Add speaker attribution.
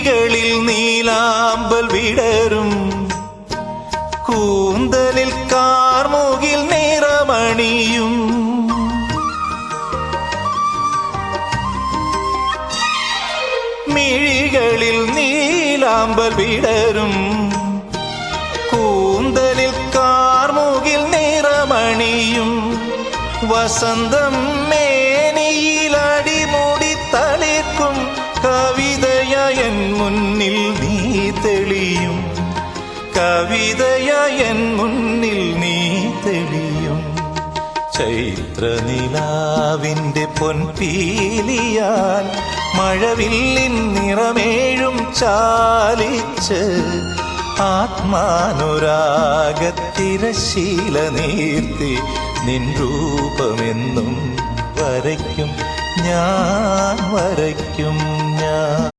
Speaker 1: മിഴികളിൽ നീലാമ്പൽ വിടരും, കൂന്തലിൽ കാർമുകിൽ നിറമണിയും. മിഴികളിൽ നീലാമ്പൽ വിടരും, കൂന്തലിൽ കാർമുകിൽ നിറമണിയും. വസന്തം മേനിയിലടിമുടി തളിർക്കും, കവിതയൻ മുന്നിൽ നീ തെളിയും, കവിതയൻ മുന്നിൽ നീ തെളിയും. ചൈത്രനിലാവിന്റെ പൊൻപീലിയാൽ മഴവില്ലിൻ നിറമേഴും ചാലിച്ച്, ആത്മാനുരാഗത്തിരശീല നീർത്തി നിൻ രൂപമെന്നും വരയ്ക്കും ഞാൻ, വരയ്ക്കും ഞാൻ.